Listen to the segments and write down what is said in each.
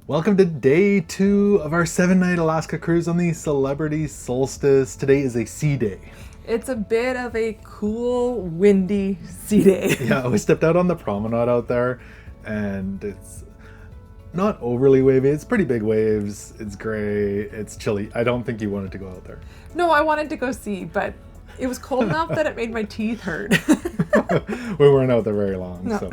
Welcome to day 2 of our 7-night Alaska cruise on the Celebrity Solstice. Today is a sea day. It's a bit of a cool, windy sea day. Yeah, we stepped out on the promenade out there and it's not overly wavy. It's pretty big waves. It's gray. It's chilly. I don't think you wanted to go out there. No, I wanted to go see, but it was cold enough that it made my teeth hurt. We weren't out there very long. No. So.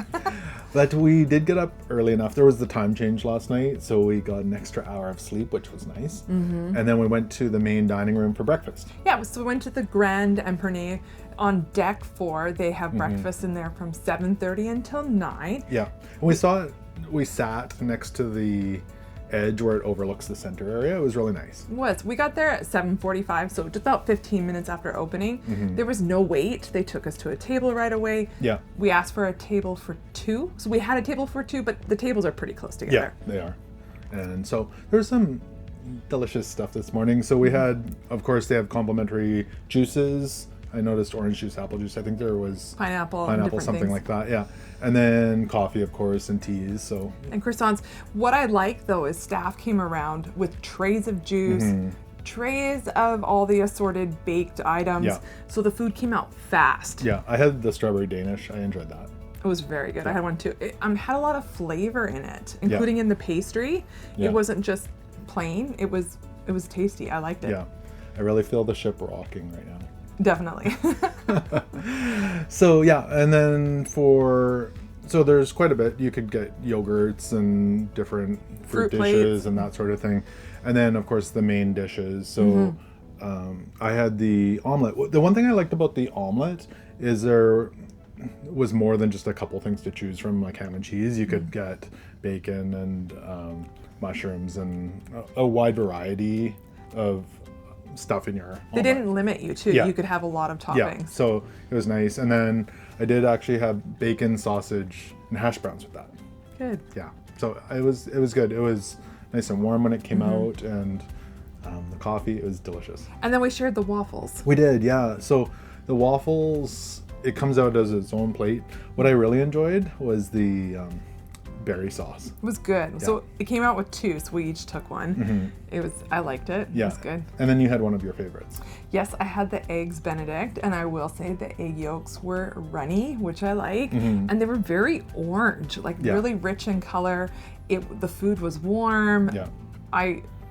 But we did get up early enough. There was the time change last night, so we got an extra hour of sleep, which was nice. Mm-hmm. And then we went to the main dining room for breakfast. Yeah, so we went to the Grand Epernay on deck 4. They have breakfast in there from 7:30 until 9. Yeah, and we sat next to the edge where it overlooks the center area. It was really nice. It was. We got there at 7:45, so just about 15 minutes after opening. Mm-hmm. There was no wait. They took us to a table right away. Yeah. We asked for a table for 2. So we had a table for 2, but the tables are pretty close together. Yeah, they are. And so there's some delicious stuff this morning. So we had, of course, they have complimentary juices. I noticed orange juice, apple juice. I think there was pineapple, something things. like that. Yeah. And then coffee, of course, and teas. So and croissants. What I like though is staff came around with trays of juice, trays of all the assorted baked items. Yeah. So the food came out fast. Yeah, I had the strawberry Danish. I enjoyed that. It was very good. I had one too. It had a lot of flavor in it, including in the pastry. Yeah. It wasn't just plain. It was tasty. I liked it. Yeah, I really feel the ship rocking right now. Definitely. So yeah, and then so there's quite a bit. You could get yogurts and different fruit dishes plates. and that sort of thing. And then of course the main dishes. So I had the omelet. The one thing I liked about the omelet is there was more than just a couple things to choose from, like ham and cheese. You could get bacon and mushrooms and a wide variety of stuff in your omelet. They didn't limit you too. Yeah. You could have a lot of toppings. Yeah, so it was nice. And then I did actually have bacon, sausage, and hash browns with that. Good. Yeah, so it was good. It was nice and warm when it came out, and the coffee, it was delicious. And then we shared the waffles. We did, yeah. So the waffles, it comes out as its own plate. What I really enjoyed was the berry sauce. It was good. Yeah. So it came out with 2, so we each took one. I liked it. Yeah. It was good. And then you had one of your favorites. Yes, I had the eggs Benedict, and I will say the egg yolks were runny, which I like, and they were very orange, like really rich in color. The food was warm. Yeah.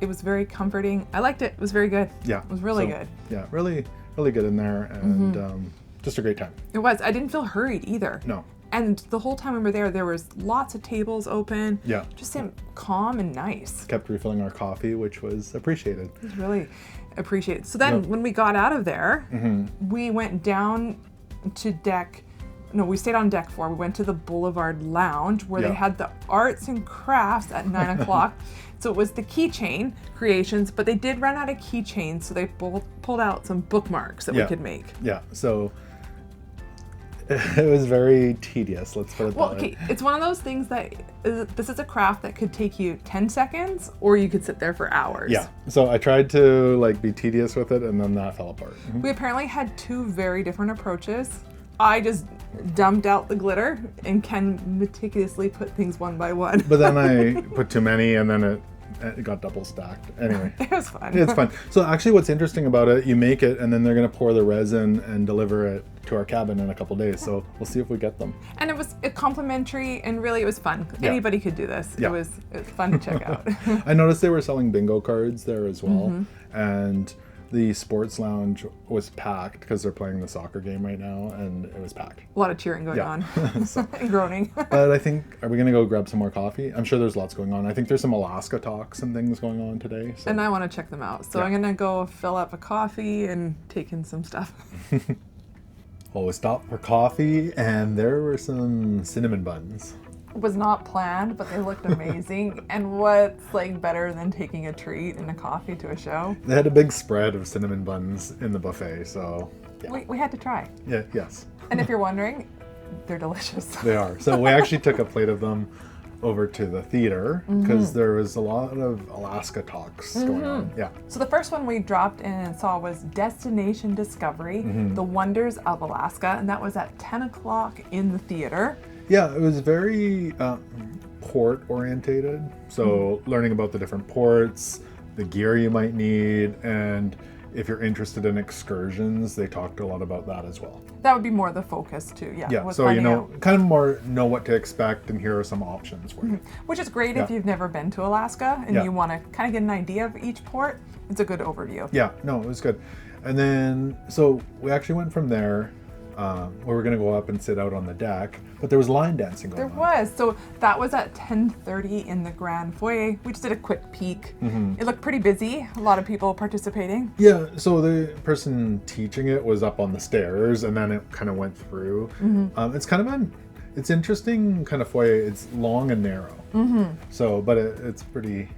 It was very comforting. I liked it. It was very good. Yeah. It was really good. Yeah, really, really good in there, and just a great time. It was. I didn't feel hurried either. No. And the whole time we were there was lots of tables open. Yeah. Just seemed calm and nice. Kept refilling our coffee, which was appreciated. It was really appreciated. So then when we got out of there, we went down to deck. No, we stayed on deck 4. We went to the Boulevard Lounge where they had the arts and crafts at 9 o'clock. So it was the keychain creations, but they did run out of keychains, so they pulled out some bookmarks that we could make. Yeah, so it was very tedious, let's put it that way. Okay, it's one of those things that this is a craft that could take you 10 seconds or you could sit there for hours. Yeah, so I tried to be tedious with it, and then that fell apart. We apparently had 2 very different approaches. I just dumped out the glitter, and Ken meticulously put things one by one. But then I put too many, and then it got double stacked. Anyway. It was fun. It's fun. So actually what's interesting about it, you make it, and then they're going to pour the resin and deliver it to our cabin in a couple days. So we'll see if we get them. And it was complimentary, and really it was fun. Yeah. Anybody could do this. Yeah. It was fun to check out. I noticed they were selling bingo cards there as well. And the sports lounge was packed because they're playing the soccer game right now, and it was packed. A lot of cheering going on and groaning. But I think, are we going to go grab some more coffee? I'm sure there's lots going on. I think there's some Alaska talks and things going on today. So. And I want to check them out. So I'm going to go fill up a coffee and take in some stuff. Well, we stopped for coffee, and there were some cinnamon buns. Was not planned, but they looked amazing. And what's better than taking a treat and a coffee to a show? They had a big spread of cinnamon buns in the buffet, so yeah. We had to try. Yeah, yes. And if you're wondering, they're delicious. They are. So we actually took a plate of them over to the theater because there was a lot of Alaska talks going on. Yeah. So the first one we dropped in and saw was Destination Discovery, The Wonders of Alaska, and that was at 10 o'clock in the theater. Yeah, it was very, port orientated. So learning about the different ports, the gear you might need, and if you're interested in excursions, they talked a lot about that as well. That would be more the focus too. Yeah, so you know, kind of more know what to expect, and here are some options for you. Which is great if you've never been to Alaska and you want to kind of get an idea of each port. It's a good overview. Yeah, no, it was good. And then, so we actually went from there. We were going to go up and sit out on the deck, but there was line dancing going on. There was. So that was at 10:30 in the Grand Foyer. We just did a quick peek. It looked pretty busy. A lot of people participating. Yeah, so the person teaching it was up on the stairs, and then it kind of went through. It's kind of it's interesting kind of foyer. It's long and narrow. So, but it's pretty,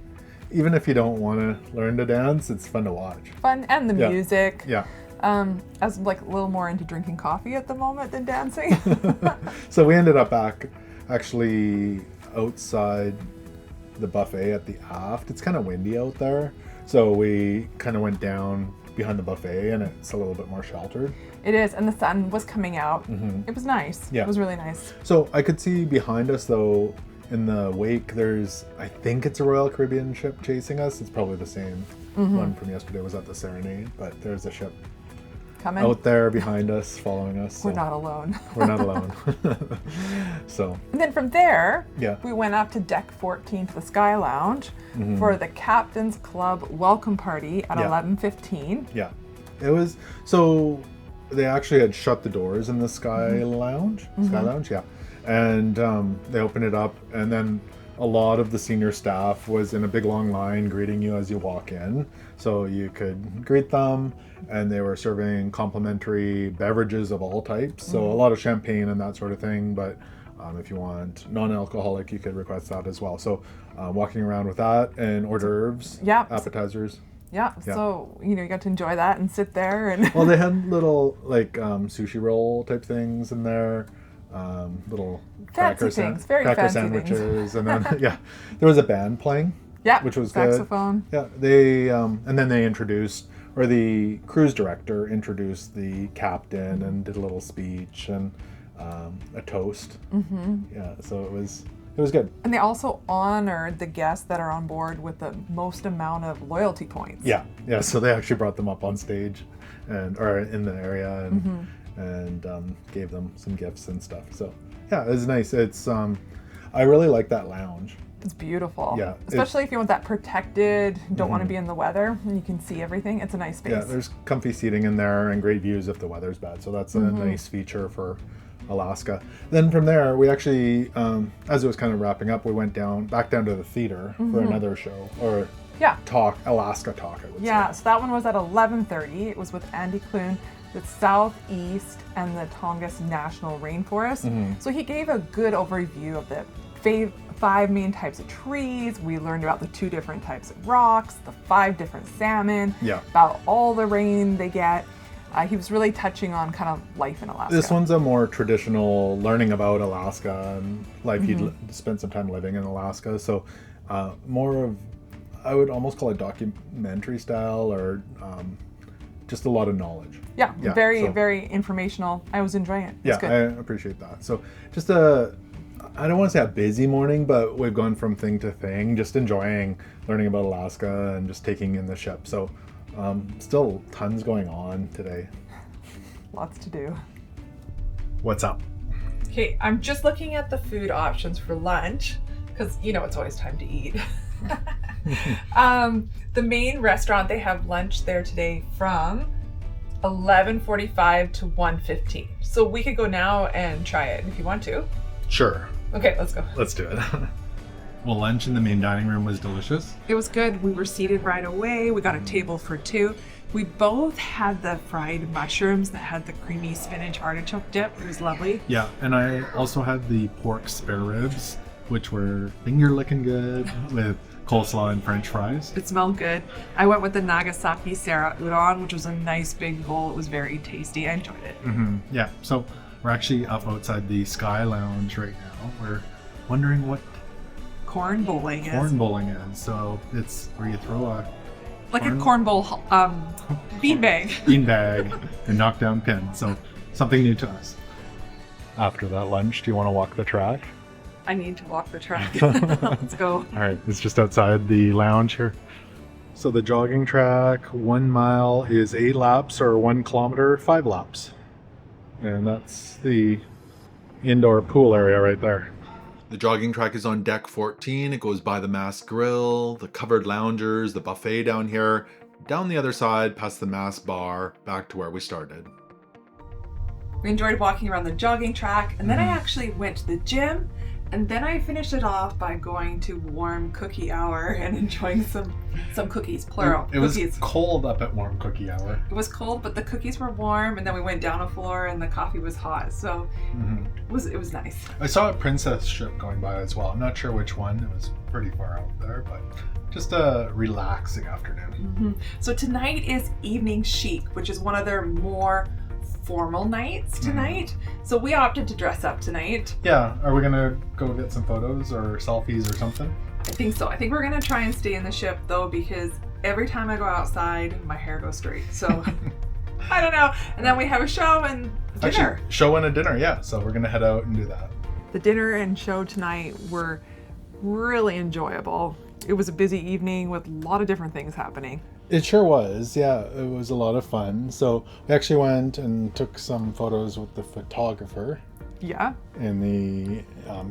even if you don't want to learn to dance, it's fun to watch. Fun, and the music. Yeah. I was like a little more into drinking coffee at the moment than dancing. So we ended up back actually outside the buffet at the aft. It's kind of windy out there. So we kind of went down behind the buffet, and it's a little bit more sheltered. It is, and the sun was coming out. It was nice. Yeah. It was really nice. So I could see behind us though, in the wake, there's, I think it's a Royal Caribbean ship chasing us. It's probably the same one from yesterday was at the Serenade, but there's a ship Coming. out there behind us, following us. We're not alone. We're not alone. So. And then from there, Yeah. we went up to deck 14 to the Sky Lounge for the Captain's Club welcome party at 11:15. Yeah. It was, so they actually had shut the doors in the Sky Lounge. Sky Lounge, yeah. And they opened it up, and then a lot of the senior staff was in a big long line greeting you as you walk in. So you could greet them, and they were serving complimentary beverages of all types. So a lot of champagne and that sort of thing, but if you want non-alcoholic, you could request that as well. So walking around with that, and hors d'oeuvres, appetizers. Yeah, so you got to enjoy that and sit there and. Well, they had little like sushi roll type things in there. Little fancy things, very cracker fancy sandwiches, things. and then there was a band playing. Yeah, which was saxophone. Good. Yeah, they and then they introduced, or the cruise director introduced the captain and did a little speech and a toast. Yeah, so it was good. And they also honored the guests that are on board with the most amount of loyalty points. Yeah. So they actually brought them up on stage, or in the area, and gave them some gifts and stuff. So yeah, it was nice. It's I really like that lounge. It's beautiful. Yeah. Especially if you want that protected, don't want to be in the weather, and you can see everything. It's a nice space. Yeah, there's comfy seating in there and great views if the weather's bad. So that's a nice feature for Alaska. Then from there, we actually, as it was kind of wrapping up, we went back down to the theater for another show, or Alaska Talk, I would say. Yeah, so that one was at 11:30. It was with Andy Clune, the Southeast and the Tongass National Rainforest. So he gave a good overview of the 5 main types of trees. We learned about the 2 different types of rocks, the 5 different salmon, about all the rain they get. He was really touching on kind of life in Alaska. This one's a more traditional learning about Alaska and life. He'd spent some time living in Alaska. So more of, I would almost call it documentary style, or just a lot of knowledge. Yeah, very informational. I was enjoying it. Yeah, good. I appreciate that. So just I don't want to say a busy morning, but we've gone from thing to thing, just enjoying learning about Alaska and just taking in the ship. So still tons going on today. Lots to do. What's up? Okay, I'm just looking at the food options for lunch, because it's always time to eat. The main restaurant, they have lunch there today from 11:45 to 1:15. So we could go now and try it if you want to. Sure. Okay, let's go. Let's do it. Well, lunch in the main dining room was delicious. It was good. We were seated right away. We got a table for 2. We both had the fried mushrooms that had the creamy spinach artichoke dip. It was lovely. Yeah, and I also had the pork spare ribs, which were finger-licking good with coleslaw and French fries. It smelled good. I went with the Nagasaki Sara udon, which was a nice big bowl. It was very tasty. I enjoyed it. Yeah, so we're actually up outside the Sky Lounge right now. We're wondering what corn bowling is. So it's where you throw a corn bowl beanbag and knock down pins. So something new to us. After that lunch, do you want to walk the track? I need to walk the track. Let's go. All right, it's just outside the lounge here. So the jogging track, 1 mile is 8 laps, or 1 kilometer, 5 laps. And that's the indoor pool area right there. The jogging track is on deck 14. It goes by the Mass Grill, the covered loungers, the buffet down here, down the other side, past the Mass Bar, back to where we started. We enjoyed walking around the jogging track, and then I actually went to the gym, and then I finished it off by going to warm cookie hour and enjoying some cookies, plural. It was cookies. cold up at warm cookie hour. It was cold, but the cookies were warm, and then we went down a floor and the coffee was hot, so it was nice. I saw a princess ship going by as well. I'm not sure which one. It was pretty far out there, but just a relaxing afternoon. So tonight is Evening Chic, which is one of their more formal nights tonight. So we opted to dress up tonight. Yeah, are we gonna go get some photos or selfies or something? I think so. I think we're gonna try and stay in the ship though, because every time I go outside, my hair goes straight. So I don't know. And then we have a show and dinner. Actually, show and a dinner, yeah. So we're gonna head out and do that. The dinner and show tonight were really enjoyable. It was a busy evening with a lot of different things happening. It sure was, yeah. It was a lot of fun. So we actually went and took some photos with the photographer. Yeah. In the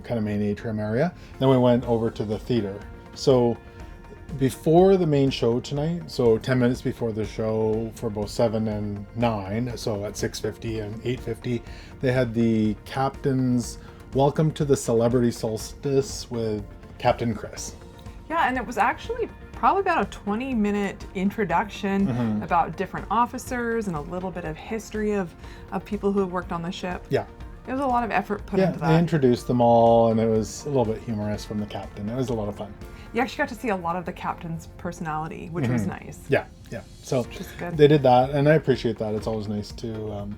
kind of main atrium area. Then we went over to the theater. So before the main show tonight, so 10 minutes before the show for both 7 and 9, so at 6:50 and 8:50, they had the captain's Welcome to the Celebrity Solstice with Captain Chris. Yeah, and it was actually probably about a 20-minute introduction about different officers and a little bit of history of people who have worked on the ship. Yeah. It was a lot of effort put into that. They introduced them all, and it was a little bit humorous from the captain. It was a lot of fun. You actually got to see a lot of the captain's personality, which was nice. Yeah. So good. They did that, and I appreciate that. It's always nice to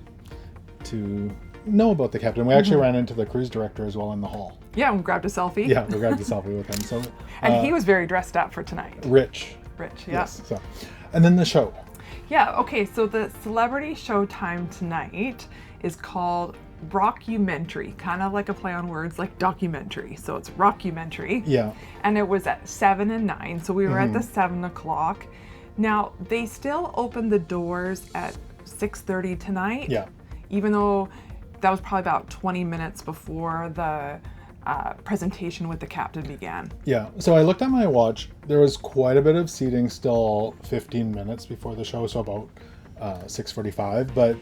know about the captain. We actually ran into the cruise director as well in the hall. Yeah, and we grabbed a selfie. Yeah, we grabbed a selfie with him. So, and he was very dressed up for tonight. Rich, yeah. Yes. So, and then the show. Yeah. Okay. So the celebrity showtime tonight is called Rockumentary, kind of like a play on words, like documentary. So it's Rockumentary. Yeah. And it was at 7 and 9. So we were at the 7 o'clock. Now they still open the doors at 6:30 tonight. Yeah. Even though that was probably about 20 minutes before the presentation with the captain began. Yeah, so I looked at my watch. There was quite a bit of seating still 15 minutes before the show, so about 6:45, but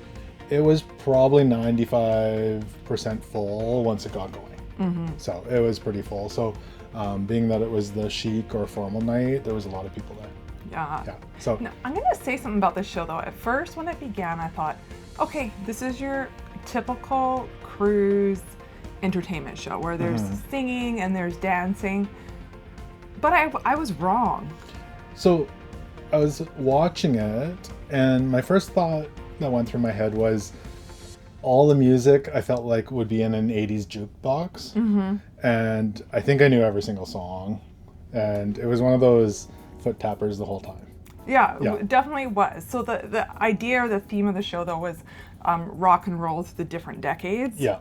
it was probably 95% full once it got going. So it was pretty full. So being that it was the chic or formal night, there was a lot of people there. Yeah. So now, I'm going to say something about this show though. At first when it began, I thought, okay, this is your typical cruise entertainment show where there's singing and there's dancing, but I was wrong. So I was watching it, and my first thought that went through my head was all the music I felt like would be in an 80s jukebox, and I think I knew every single song, and it was one of those foot tappers the whole time. Yeah. It definitely was. So the idea or the theme of the show though was rock and roll through the different decades. Yeah.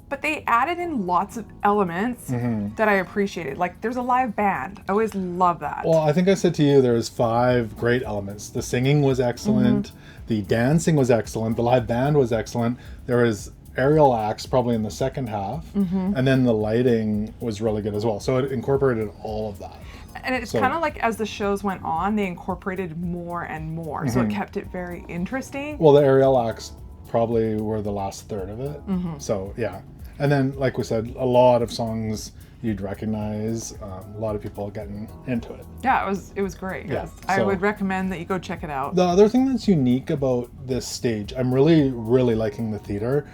But they added in lots of elements that I appreciated. Like there's a live band. I always love that. Well, I think I said to you there was 5 great elements. The singing was excellent. The dancing was excellent. The live band was excellent. There was aerial acts probably in the second half. And then the lighting was really good as well. So it incorporated all of that. And it's kind of like as the shows went on, they incorporated more and more. So it kept it very interesting. Well, the aerial acts probably were the last third of it. So, yeah. And then, like we said, a lot of songs you'd recognize, a lot of people getting into it. Yeah, it was great. Yeah, I would recommend that you go check it out. The other thing that's unique about this stage, I'm really, really liking the theater,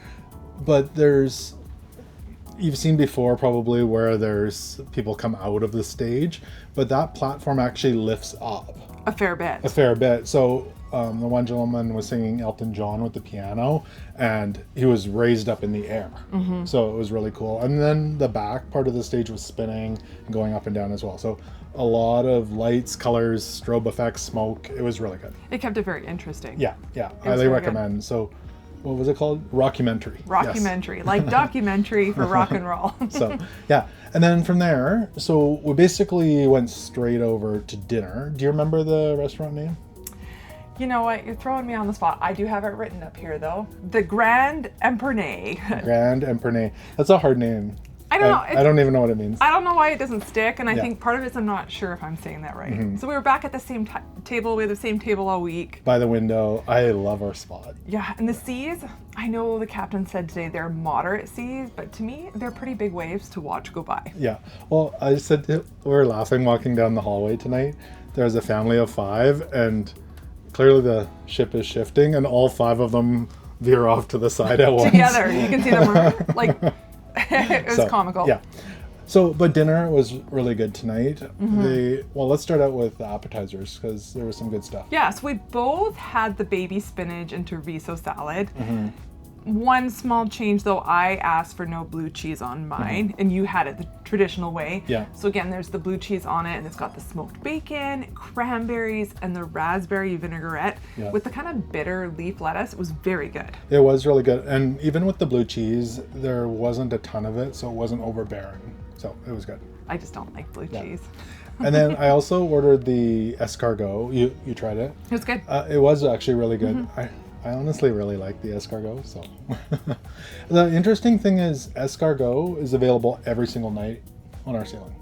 but you've seen before probably where there's people come out of the stage, but that platform actually lifts up. A fair bit. So the one gentleman was singing Elton John with the piano, and he was raised up in the air. So it was really cool. And then the back part of the stage was spinning and going up and down as well. So a lot of lights, colors, strobe effects, smoke. It was really good. It kept it very interesting. Yeah. Highly recommend. So what was it called? Rockumentary. Rockumentary, like documentary for rock and roll. So, yeah. And then from there, so we basically went straight over to dinner. Do you remember the restaurant name? You know what? You're throwing me on the spot. I do have it written up here, though. The Grand Epernay. Grand Epernay. That's a hard name. I don't know. I don't even know what it means. I don't know why it doesn't stick, and I think part of it is I'm not sure if I'm saying that right. So we were back at the same table. We had the same table all week. By the window. I love our spot. Yeah, and the seas, I know the captain said today they're moderate seas, but to me, they're pretty big waves to watch go by. Yeah. Well, I said we were laughing walking down the hallway tonight. There was a family of 5, and clearly the ship is shifting, and all 5 of them veer off to the side at once. Together. You can see them like... It was comical. Yeah. So, but dinner was really good tonight. Well, let's start out with the appetizers because there was some good stuff. Yeah, so we both had the baby spinach and chorizo salad. One small change though, I asked for no blue cheese on mine, and you had it the traditional way. Yeah. So again, there's the blue cheese on it, and it's got the smoked bacon, cranberries, and the raspberry vinaigrette with the kind of bitter leaf lettuce. It was very good. It was really good, and even with the blue cheese, there wasn't a ton of it, so it wasn't overbearing. So it was good. I just don't like blue cheese. And then I also ordered the escargot. You tried it? It was good. It was actually really good. I honestly really like the escargot. So the interesting thing is escargot is available every single night on our ceiling.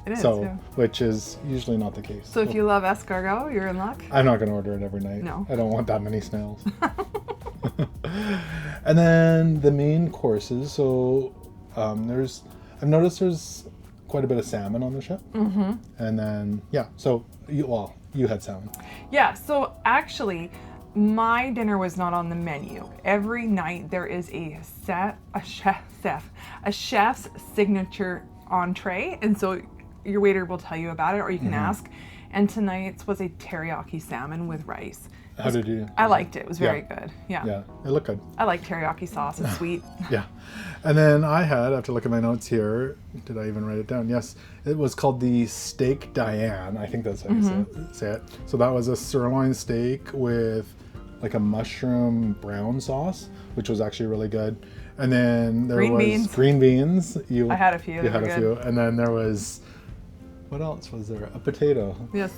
It is, so, yeah. Which is usually not the case. So if you love escargot, you're in luck. I'm not going to order it every night. No. I don't want that many snails. And then the main courses. So I've noticed there's quite a bit of salmon on the ship. And then, so you had salmon. Yeah, so actually, my dinner was not on the menu. Every night there is a chef's signature entree, and so your waiter will tell you about it, or you can ask. And tonight's was a teriyaki salmon with rice. How did you? I liked it. It was very good. Yeah. Yeah, it looked good. I like teriyaki sauce. It's sweet. Yeah. And then I have to look at my notes here. Did I even write it down? Yes. It was called the Steak Diane. I think that's how you say it. So that was a sirloin steak with like a mushroom brown sauce, which was actually really good. And then there was green beans. I had a few. You had a few. And then there was, what else was there? A potato. Yes.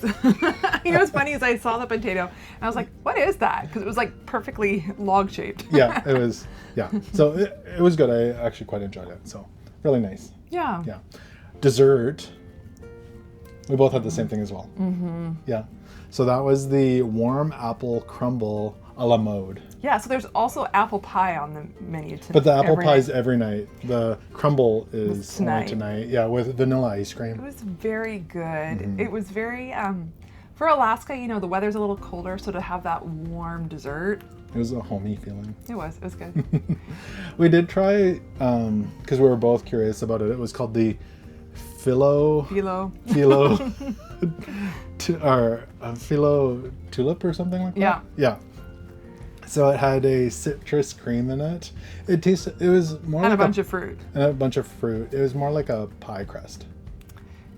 You know what's funny is I saw the potato and I was like, what is that? Because it was like perfectly log shaped. Yeah, it was. Yeah. So it was good. I actually quite enjoyed it. So really nice. Yeah. Yeah. Dessert. We both had the same thing as well. Yeah. So that was the warm apple crumble a la mode. Yeah, so there's also apple pie on the menu tonight. But the apple pie's every night. The crumble is tonight. Yeah, with vanilla ice cream. It was very good. It was very, for Alaska, you know, the weather's a little colder, so to have that warm dessert. It was a homey feeling. It was good. We did try, because we were both curious about it. It was called the Philo tulip or something like that. Yeah. Yeah. So it had a citrus cream in it. It was more and like a bunch of fruit. And a bunch of fruit. It was more like a pie crust.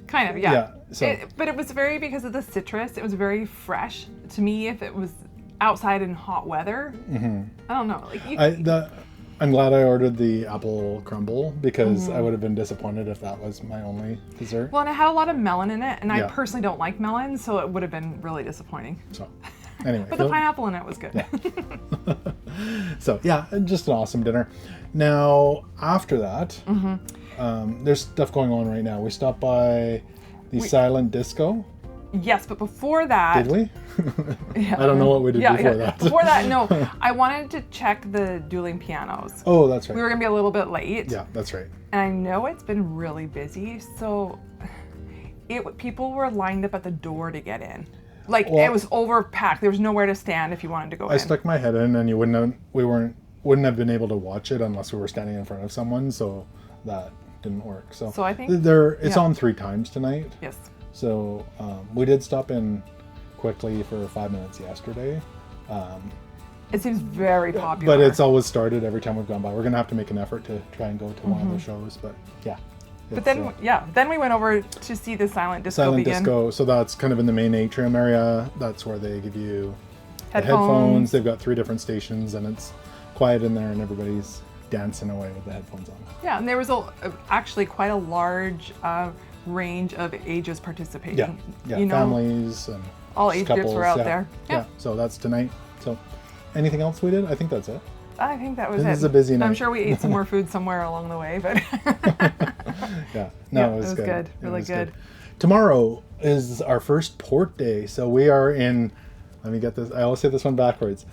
Kind of, yeah. Yeah. So, but it was very, because of the citrus, it was very fresh. To me, if it was outside in hot weather, I don't know. Like I'm glad I ordered the apple crumble because I would have been disappointed if that was my only dessert. Well, and it had a lot of melon in it, and I personally don't like melon, so it would have been really disappointing. So, anyway. But the pineapple in it was good. Yeah. So, yeah, just an awesome dinner. Now, after that, there's stuff going on right now. We stopped by the silent disco. Yes, but before that... Did we? Yeah. I don't know what we did before that. Before that, no. I wanted to check the dueling pianos. Oh, that's right. We were going to be a little bit late. Yeah, that's right. And I know it's been really busy, so people were lined up at the door to get in. Like, it was overpacked. There was nowhere to stand if you wanted to go in. I stuck my head in, and you wouldn't have been able to watch it unless we were standing in front of someone, so that didn't work. So I think... It's on 3 times tonight. Yes. So we did stop in quickly for 5 minutes yesterday. It seems very popular. But it's always started every time we've gone by. We're going to have to make an effort to try and go to one of the shows, but yeah. But then, then we went over to see the silent disco begin. Disco, so that's kind of in the main atrium area. That's where they give you headphones. They've got 3 different stations, and it's quiet in there and everybody's dancing away with the headphones on. Yeah, and there was actually quite a large range of ages participating. Yeah, you know, families and all age couples, groups were out yeah. there. Yeah, so that's tonight. So anything else we did? I think that's it. I think that was This it. is a busy night. I'm sure we ate some more food somewhere along the way, but Yeah, yeah, it was good. good. Really good. Tomorrow is our first port day. So we are in, let me get this, I always say this one backwards,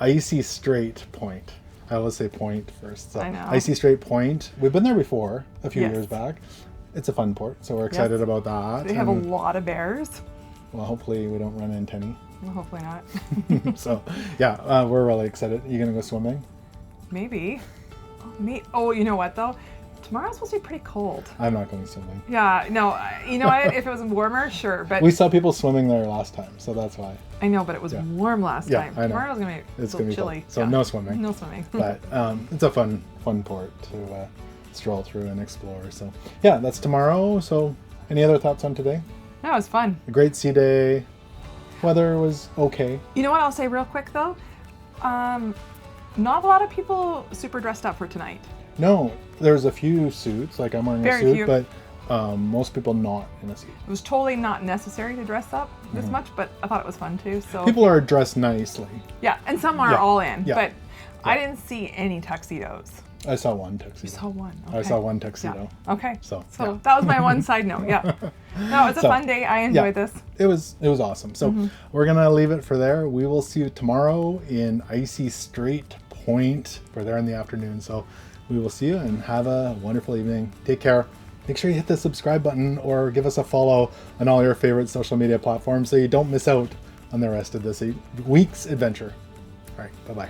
Icy Strait Point. I always say point first. So I know. Icy Strait Point. We've been there before, a few Yes. years back. It's a fun port, so we're excited about that. They have a And, lot of bears. well, hopefully we don't run into any. Well, hopefully not. So yeah, we're really excited. You gonna go swimming? Maybe. Oh, you know what though? Tomorrow's supposed to be pretty cold. I'm not going swimming. Yeah, no, you know what? If it was warmer, sure, but We saw people swimming there last time, so that's why. I know, but it was warm last Yeah, time. I know. Tomorrow's gonna be It's so gonna be chilly. cold. So no swimming. No swimming. But it's a fun port to stroll through and explore. So yeah, that's tomorrow. So any other thoughts on today? No, it was fun. A great sea day. Weather was okay. You know what I'll say real quick though? Not a lot of people super dressed up for tonight. No, there's a few suits. Like I'm wearing Very a suit, few. but most people not in a suit. It was totally not necessary to dress up this much, but I thought it was fun too. So People are dressed nicely. yeah, and some are Yeah. all in, Yeah. but I didn't see any tuxedos. I saw one tuxedo. You saw one. I Okay. saw one Yeah. tuxedo. Okay. So, So yeah. that was my one side note. Yeah. No, it's a So, fun day. I enjoyed this. It was awesome. So we're gonna leave it for there. We will see you tomorrow in Icy Strait Point. We're there in the afternoon. So we will see you and have a wonderful evening. Take care. Make sure you hit the subscribe button or give us a follow on all your favorite social media platforms so you don't miss out on the rest of this week's adventure. All right, bye-bye.